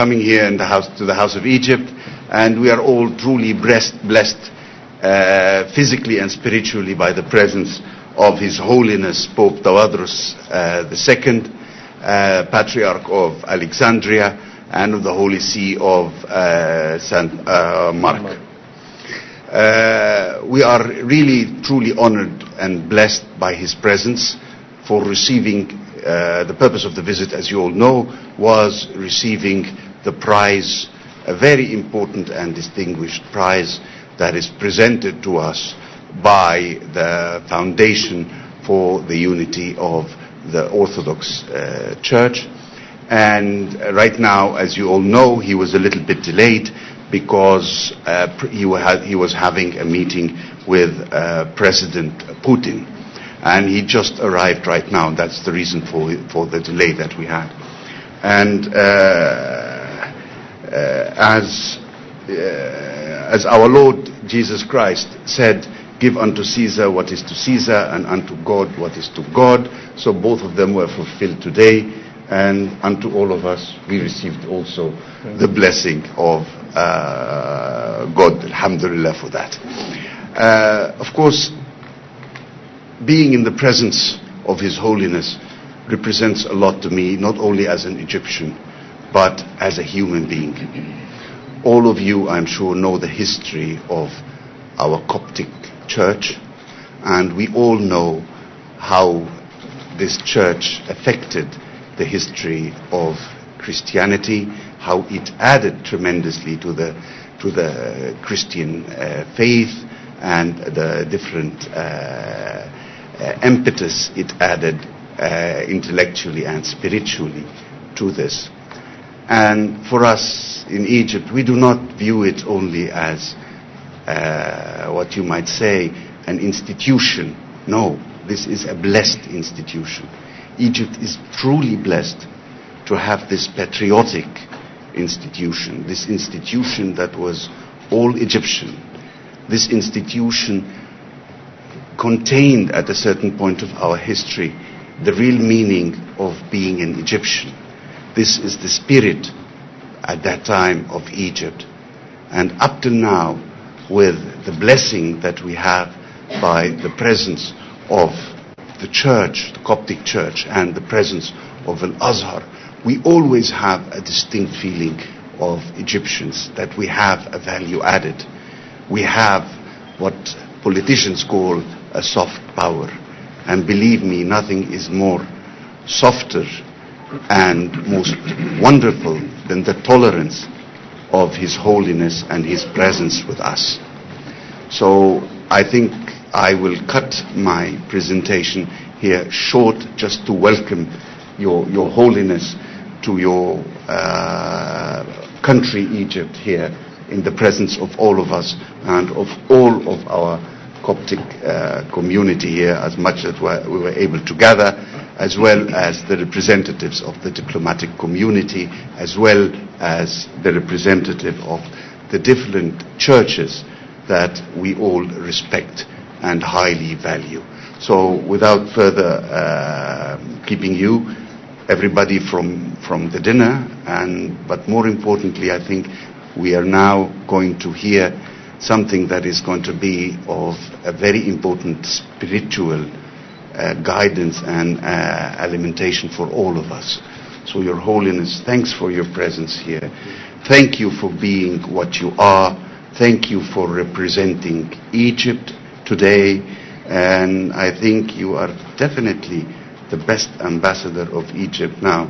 coming here in to the House of Egypt, and we are all truly blessed physically and spiritually by the presence of His Holiness Pope Tواضروس II, Patriarch of Alexandria, and of the Holy See of St. Mark. We are really truly honored and blessed by his presence for receiving the purpose of the visit, as you all know, was receiving the prize, a very important and distinguished prize that is presented to us by the Foundation for the Unity of the Orthodox Church. And right now, as you all know, he was a little bit delayed because he was having a meeting with President Putin. And he just arrived right now, and that's the reason for the delay that we had. And as our Lord Jesus Christ said, give unto Caesar what is to Caesar, and unto God what is to God. So both of them were fulfilled today, and unto all of us we received also the blessing of God. Alhamdulillah for that. Of course, being in the presence of His Holiness represents a lot to me, not only as an Egyptian, but as a human being. All of you, I'm sure, know the history of our Coptic church, and we all know how this church affected the history of Christianity, how it added tremendously to the Christian faith, and the different impetus it added intellectually and spiritually to this. And for us in Egypt, we do not view it only as what you might say an institution. No, this is a blessed institution. Egypt is truly blessed to have this patriotic institution, this institution that was all Egyptian. This institution contained at a certain point of our history the real meaning of being an Egyptian. This is the spirit at that time of Egypt. And up till now, with the blessing that we have by the presence of the church, the Coptic church, and the presence of Al-Azhar, we always have a distinct feeling of Egyptians, that we have a value added. We have what politicians call a soft power. And believe me, nothing is more softer and most wonderful than the tolerance of His Holiness and His presence with us. So I think I will cut my presentation here short, just to welcome Your Holiness to your country, Egypt, here in the presence of all of us and of all of our Coptic community here, as much as we were able to gather, as well as the representatives of the diplomatic community, as well as the representative of the different churches that we all respect and highly value. So without further keeping you, everybody from the dinner, but more importantly, I think we are now going to hear something that is going to be of a very important spiritual guidance and alimentation for all of us. So Your Holiness, thanks for your presence here. Thank you for being what you are. Thank you for representing Egypt today. And I think you are definitely the best ambassador of Egypt now,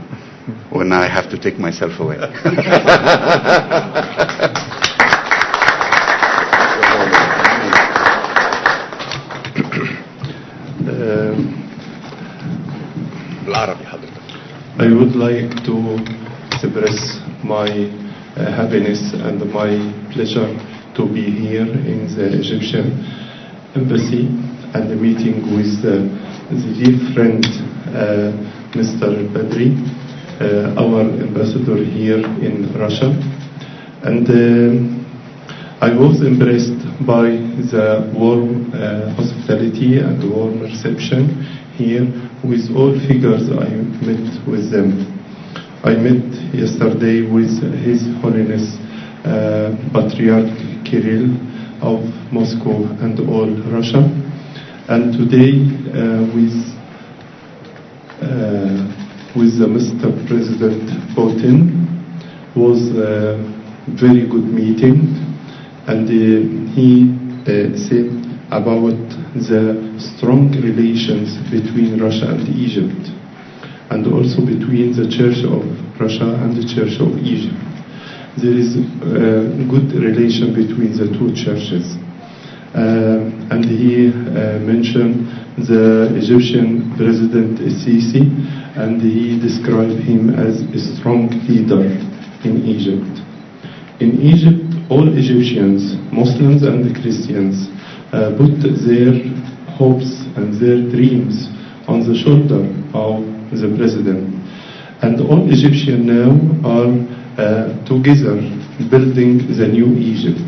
when I have to take myself away. I would like to express my happiness and my pleasure to be here in the Egyptian embassy and meeting with the dear friend Mr. Badri, our ambassador here in Russia. And I was impressed by the warm hospitality and warm reception here with all figures I met with them. I met yesterday with His Holiness Patriarch Kirill of Moscow and all Russia, and today with the Mr. President Putin was a very good meeting, and he said about the strong relations between Russia and Egypt, and also between the Church of Russia and the Church of Egypt. There is a good relation between the two churches. And he mentioned the Egyptian President Sisi, and he described him as a strong leader in Egypt. In Egypt, all Egyptians, Muslims and Christians, put their hopes and their dreams on the shoulder of the president. And all Egyptians now are together building the new Egypt.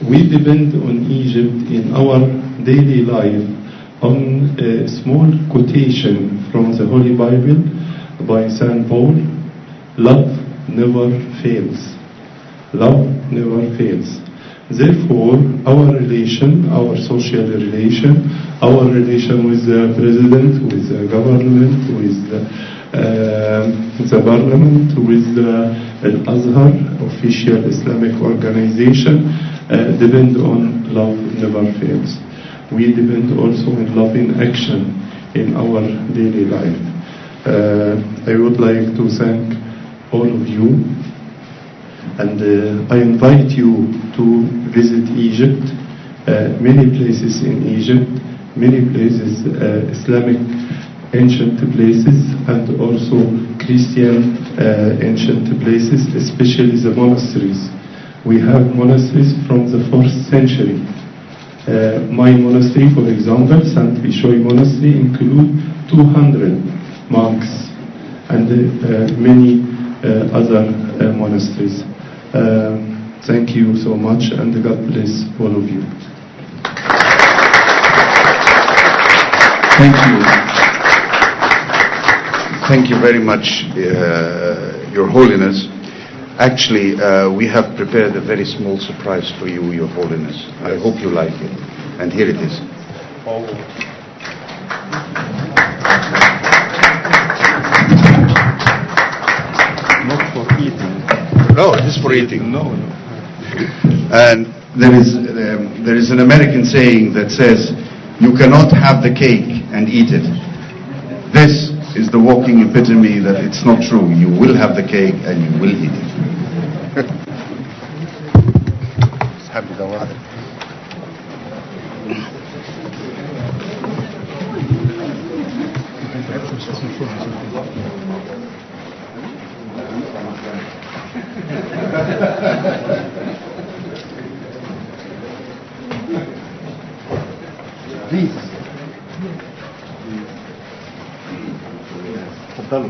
We depend on Egypt in our daily life on a small quotation from the Holy Bible by St. Paul: love never fails. Love never fails. Therefore, our relation, our social relation, our relation with the president, with the government, with the parliament, with the Al-Azhar, official Islamic organization, depend on love never fails. We depend also on love in action in our daily life. I would like to thank all of you, and I invite you to visit Egypt, many places in Egypt, many places Islamic ancient places, and also Christian ancient places, especially the monasteries. We have monasteries from the 4th century. My monastery, for example, St. Bishoy Monastery, include 200 monks and many other monasteries. Thank you so much, and God bless all of you. Thank you. Thank you very much, Your Holiness. Actually, we have prepared a very small surprise for you, Your Holiness. I hope you like it. And here it is. Not for eating. No, it is for eating. No. And there is an American saying that says, you cannot have the cake and eat it. This is the walking epitome that it's not true. You will have the cake and you will eat it. Please. تفضلوا.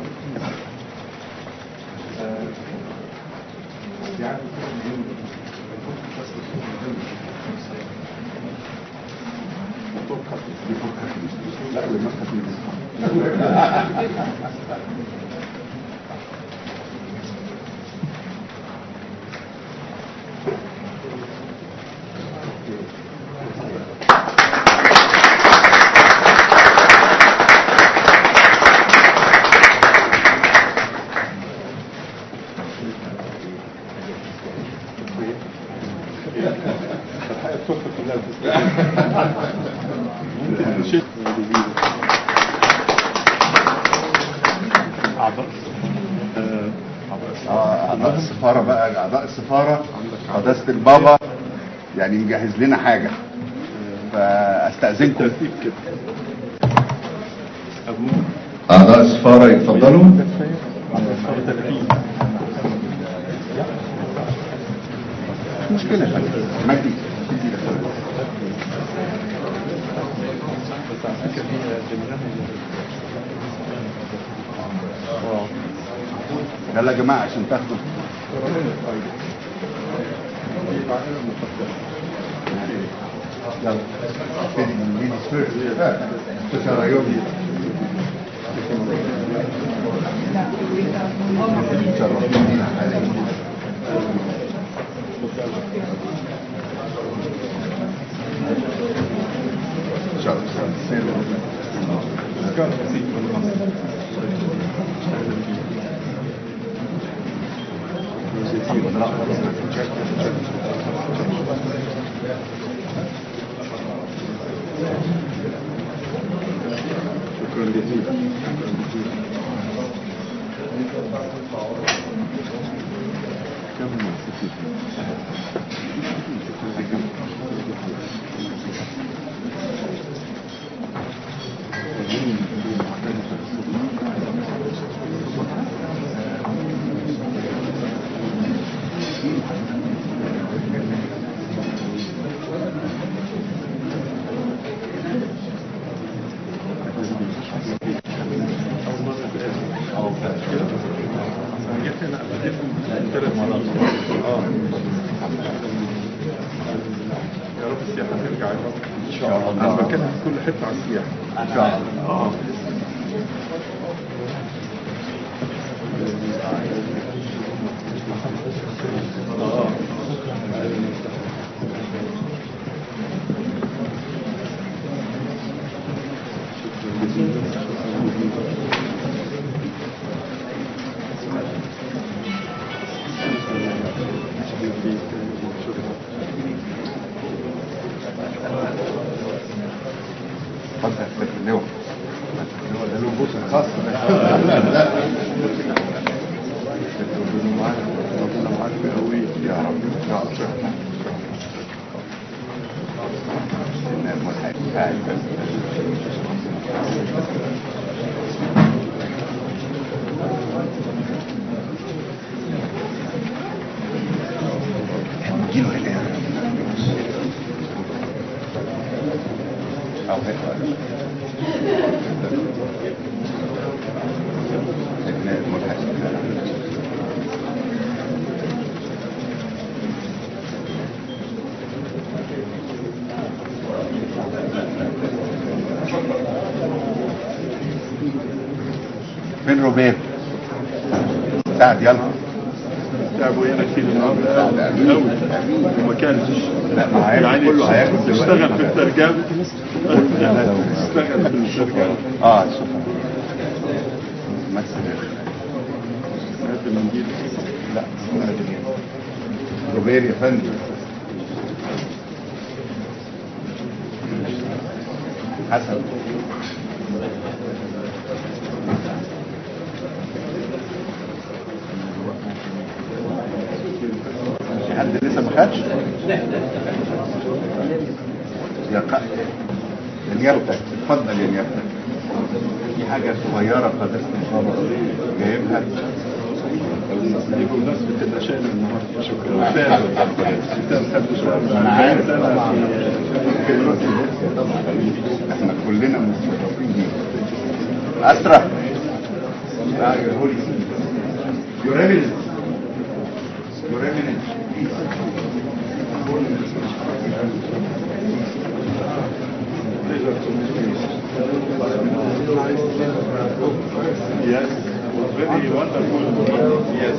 أعضاء السفارة بقى، أعضاء السفارة قداسة البابا يعني مجهز لنا حاجة، فأستأذنكم. أعضاء السفارة يتفضلوا. مشكلة مجدي. يلا يا جماعة عشان تاخدوا. يلا ابتدي من مين السفير. فين روبير؟ سعد يلا. تعبوا هنا كتير النهارده قوي وما كانش يعني كله هياكل تشتغل في الترجمه تشتغل في الترجمه شكرا. مثل هات المنديل. لا روبير يا فندم. حسن حد لسه ما خدش يا نيابتك اتفضل يا نيابتك. في حاجه صغيره قداسة البابا جايبها دي بمناسبه النشاء النهارده. شكرا. انا عارف طبعا احنا كلنا مستضيفين. اسرع يوريمن Yes, was very wonderful. Yes,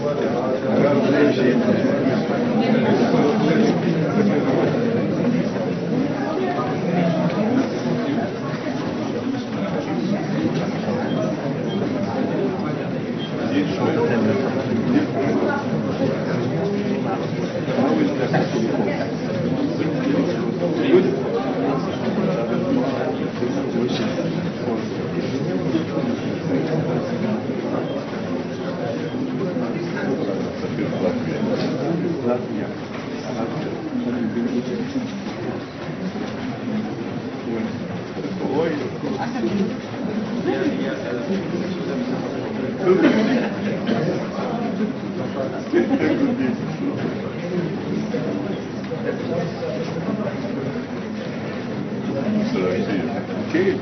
Okay.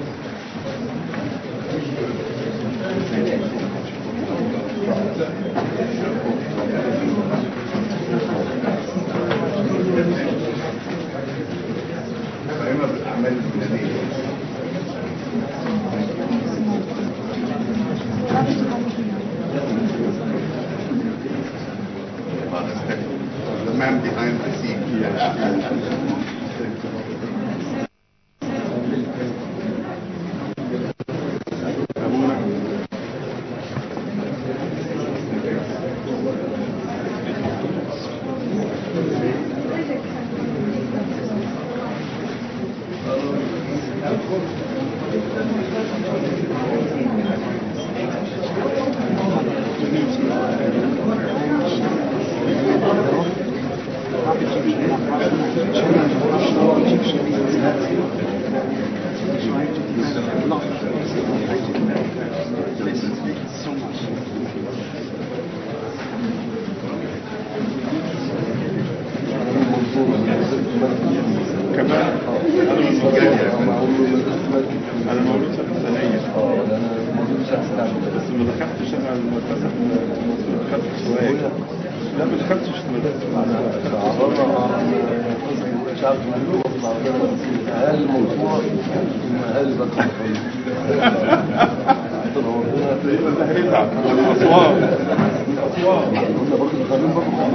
أنا مولود سنة الثانية. بس ما دخلتش أنا المدرسة في المصري، دخلت شوية. لا ما دخلتش المدرسة. شعب أهل الموضوع أهل بطل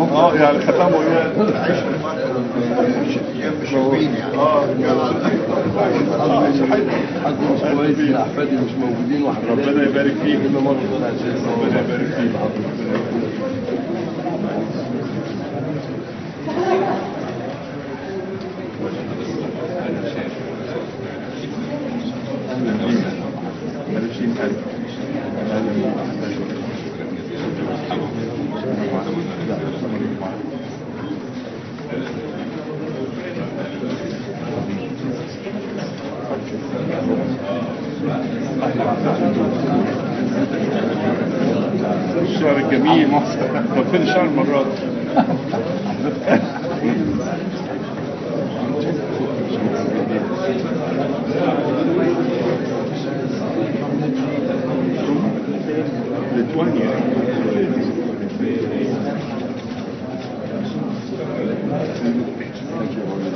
أسوار يعني ختموا إياه حد مش كويس أحفادي مش موجودين ربنا يبارك فيك. ربنا يبارك فيك. الشعر الجميل محسن. طب فين الشعر المرات؟ ليتوانيا.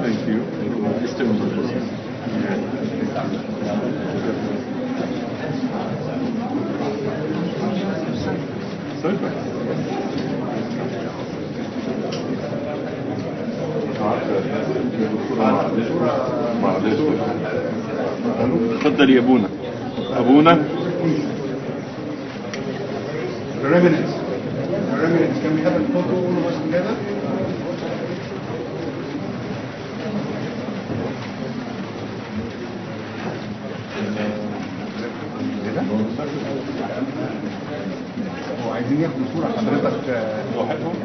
Thank you. Super. تفضل يا ابونا. ابونا Remnants. Can we have a photo all of us together? وعايزين ياخدوا صورة حضرتك لوحدهم.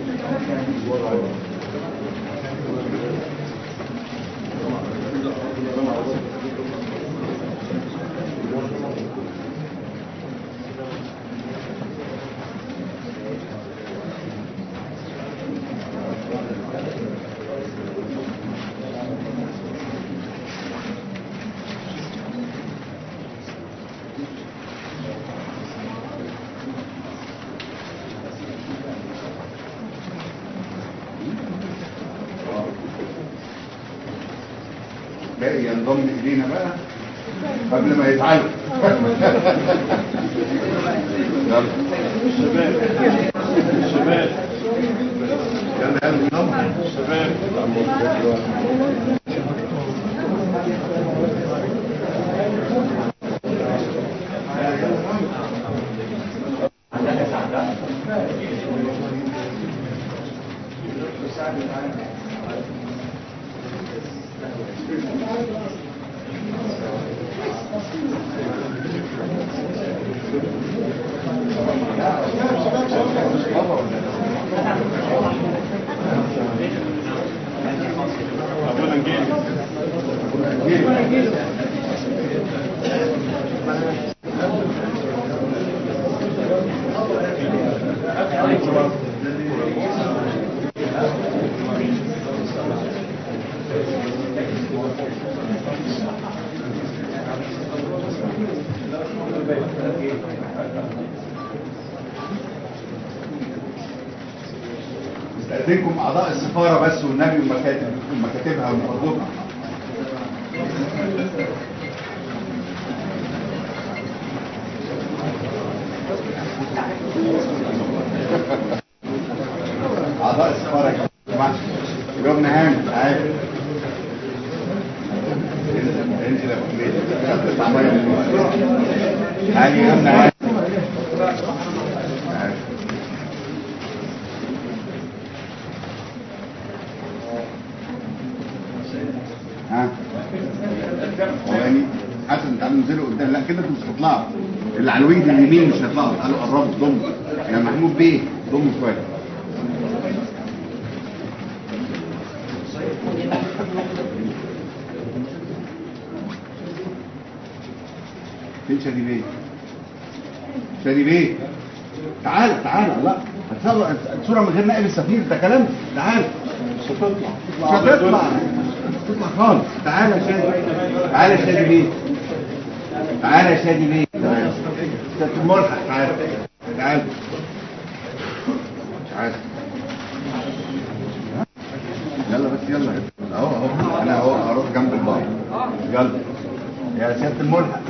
باقي ينضم إلينا بقى قبل ما يتعلم. الشباب الشباب يلا انضم الشباب. أبونا نجيل. استأذنكم أعضاء السفارة بس والنبي ومكاتبها ومفضلها. أعضاء السفارة يا جماعة. جبنا هاني. تعالي يا ابني. ها ثواني حسن، تعالوا انزلوا قدام. لا كده انتوا مش هتطلعوا، اللي على الوينج اليمين مش هيطلعوا. تعالوا قربوا ضموا يا محمود بيه، ضموا شويه. فين شادي بيه؟ شادي بيه تعال تعال. لا هتصور الصوره من غير نائب السفير، ده كلام. تعال مش هتطلع خالص. تعال يا شادي، تعال يا شادي بيه، تعال يا شادي بيه. استاذ الملحق تعال تعال تعال. يلا بس يلا اهو انا اهو اروح جنب الباب. يلا يا سيادة الملحق.